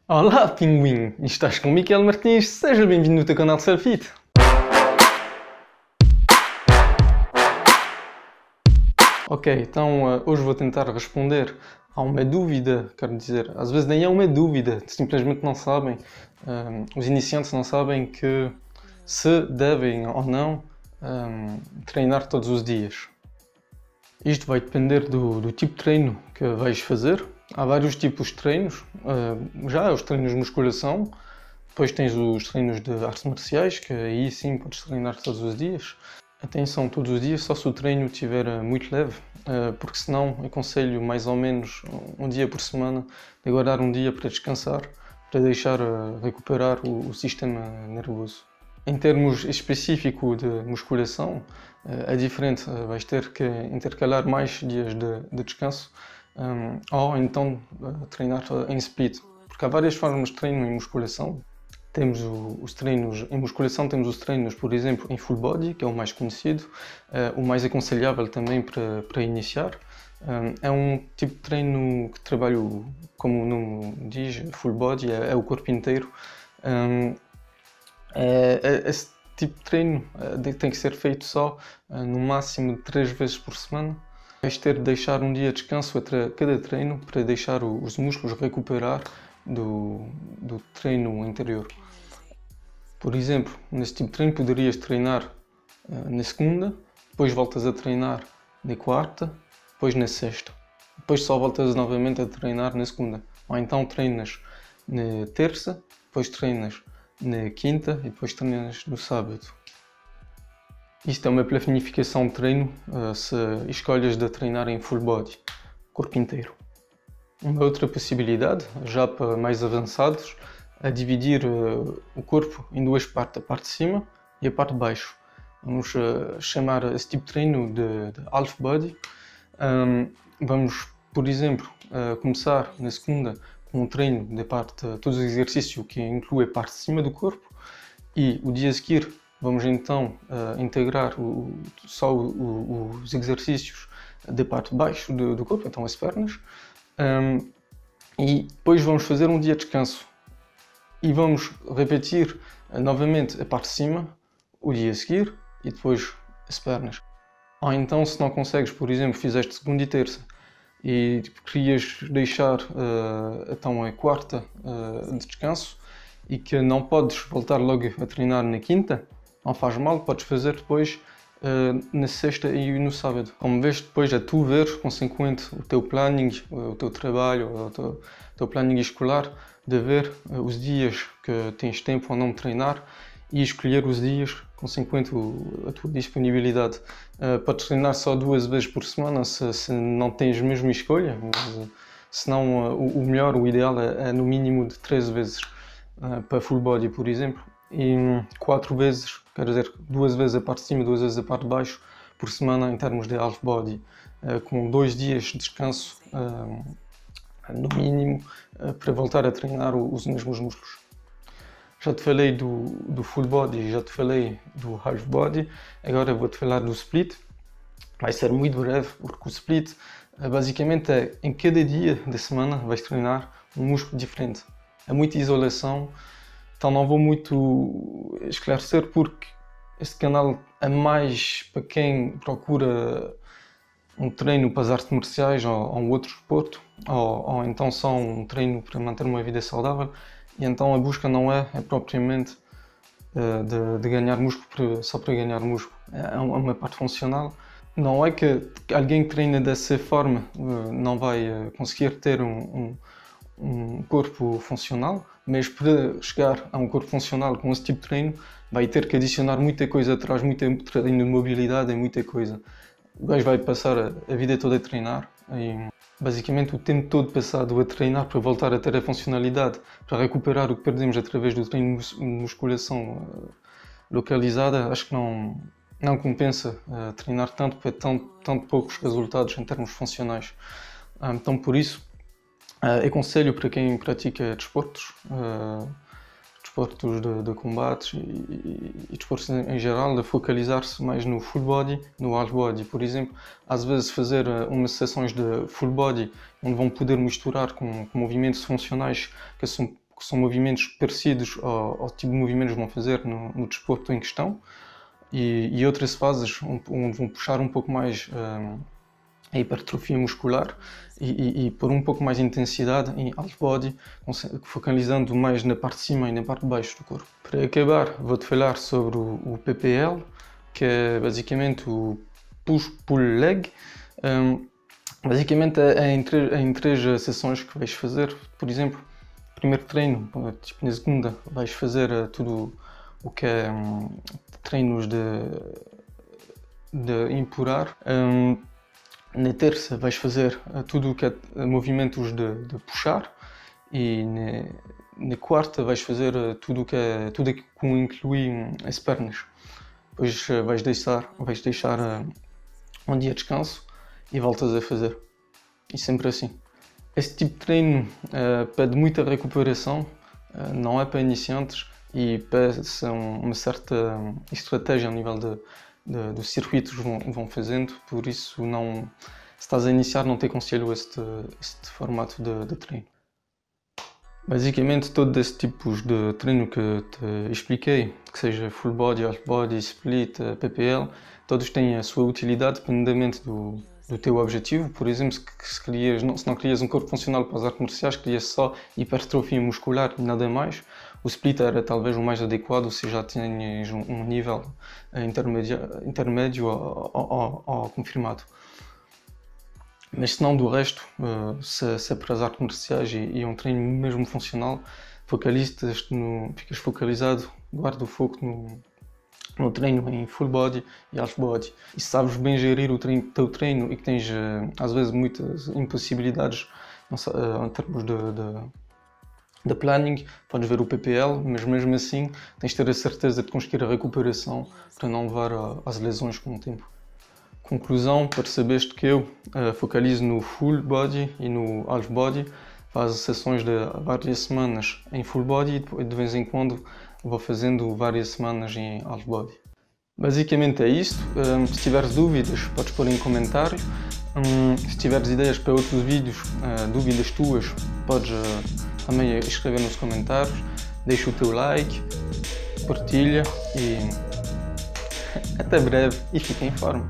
Olá, pinguim! Estás com Miquel Martins, seja bem-vindo no teu canal de Selfie. Ok, então hoje vou tentar responder a uma dúvida, quero dizer, às vezes nem é uma dúvida, simplesmente não sabem, os iniciantes não sabem que se devem ou não treinar todos os dias. Isto vai depender do tipo de treino que vais fazer. Há vários tipos de treinos, já os treinos de musculação, depois tens os treinos de artes marciais, que aí sim podes treinar todos os dias. Atenção, todos os dias, só se o treino estiver muito leve, porque senão aconselho mais ou menos um dia por semana de guardar um dia para descansar, para deixar recuperar o sistema nervoso. Em termos específicos de musculação, é diferente, vais ter que intercalar mais dias de descanso ou então treinar em split, porque há várias formas de treino em musculação. Temos os treinos em musculação, temos os treinos, por exemplo, em full body, que é o mais conhecido, o mais aconselhável também para iniciar. É um tipo de treino que trabalho, como o nome diz, full body, é o corpo inteiro. Esse tipo de treino tem que ser feito só no máximo de 3 vezes por semana. Vais ter de deixar um dia de descanso entre cada treino para deixar os músculos recuperar do treino anterior. Por exemplo, nesse tipo de treino poderias treinar na segunda, depois voltas a treinar na quarta, depois na sexta. Depois só voltas novamente a treinar na segunda. Ou então treinas na terça, depois treinas na quinta e depois treinas no sábado. Isto é uma planificação de treino se escolhas de treinar em full body, corpo inteiro. Uma outra possibilidade, já para mais avançados, é dividir o corpo em duas partes, a parte de cima e a parte de baixo. Vamos chamar esse tipo de treino de half body. Vamos, por exemplo, começar na segunda com um treino de parte, todos os exercícios que inclui a parte de cima do corpo, e o dia a seguir vamos então integrar só os exercícios da parte de baixo do corpo, então as pernas, e depois vamos fazer um dia de descanso e vamos repetir novamente a parte de cima o dia a seguir e depois as pernas. Ou então, se não consegues, por exemplo, fizeste segunda e terça e querias deixar então a quarta de descanso e que não podes voltar logo a treinar na quinta, não faz mal, podes fazer depois na sexta e no sábado. Como vês, depois é tu ver, consequente, o teu planning, o teu trabalho, o teu planning escolar, de ver os dias que tens tempo ou não de treinar e escolher os dias consequente a tua disponibilidade. Podes treinar só 2 vezes por semana se não tens mesmo escolha, mas se não, o melhor, o ideal é no mínimo de 13 vezes para full body, por exemplo, e 4 vezes, quer dizer, 2 vezes a parte de cima, 2 vezes a parte de baixo por semana em termos de half body, com 2 dias de descanso no mínimo para voltar a treinar os mesmos músculos. Já te falei do full body, já te falei do half body, agora vou-te falar do split. Vai ser muito breve, porque o split basicamente é em cada dia da semana vais treinar um músculo diferente. É muita isolação, então não vou muito esclarecer porque este canal é mais para quem procura um treino para as artes marciais ou um outro desporto, ou então só um treino para manter uma vida saudável, e então a busca não é propriamente de ganhar músculo só para ganhar músculo, é uma parte funcional. Não é que alguém que treina dessa forma não vai conseguir ter um corpo funcional, mas para chegar a um corpo funcional com esse tipo de treino vai ter que adicionar muita coisa atrás, muito treino de mobilidade e muita coisa. O gajo vai passar a vida toda a treinar e basicamente o tempo todo passado a treinar para voltar a ter a funcionalidade, para recuperar o que perdemos através do treino de musculação localizada, acho que não compensa treinar tanto para tão poucos resultados em termos funcionais. Então por isso aconselho para quem pratica desportos, desportos de combates e desportos em geral, de focalizar-se mais no full body, no half body, por exemplo. Às vezes fazer umas sessões de full body, onde vão poder misturar com movimentos funcionais que são que são movimentos parecidos ao tipo de movimentos que vão fazer no desporto em questão, e outras fases onde vão puxar um pouco mais a hipertrofia muscular e pôr um pouco mais de intensidade em half body, focalizando mais na parte de cima e na parte de baixo do corpo. Para acabar, vou-te falar sobre o PPL, que é basicamente o push-pull leg. Basicamente é em três sessões que vais fazer. Por exemplo, primeiro treino, tipo na segunda, vais fazer tudo o que é treinos de empurrar. Na terça vais fazer tudo o que é movimentos de puxar, e na quarta vais fazer tudo que inclui as pernas. Depois vais deixar um dia de descanso e voltas a fazer. E sempre assim. Este tipo de treino pede muita recuperação, não é para iniciantes e pede uma certa estratégia ao nível dos circuitos que vão fazendo, por isso se estás a iniciar não te aconselho este formato de treino. Basicamente todos esses tipos de treino que te expliquei, que seja full body, half body, split, PPL, todos têm a sua utilidade dependendo do teu objetivo. Por exemplo, se não querias um corpo funcional para as artes marciais, querias só hipertrofia muscular e nada mais, o split era talvez o mais adequado se já tens um nível intermédio ou confirmado. Mas se não, do resto, se é para as artes marciais e é um treino mesmo funcional, ficas focalizado, guarda o foco no treino em full body e half body. E se sabes bem gerir o teu treino e que tens às vezes muitas impossibilidades em termos de planning, podes ver o PPL, mas mesmo assim tens de ter a certeza de conseguir a recuperação para não levar às lesões com o tempo. Conclusão, percebeste que eu focalizo no full body e no half body, faço sessões de várias semanas em full body e de vez em quando vou fazendo várias semanas em half body. Basicamente é isto. Se tiveres dúvidas, podes pôr em comentário. Se tiveres ideias para outros vídeos, dúvidas tuas, podes também escrever nos comentários. Deixa o teu like, partilha e até breve e fica em forma.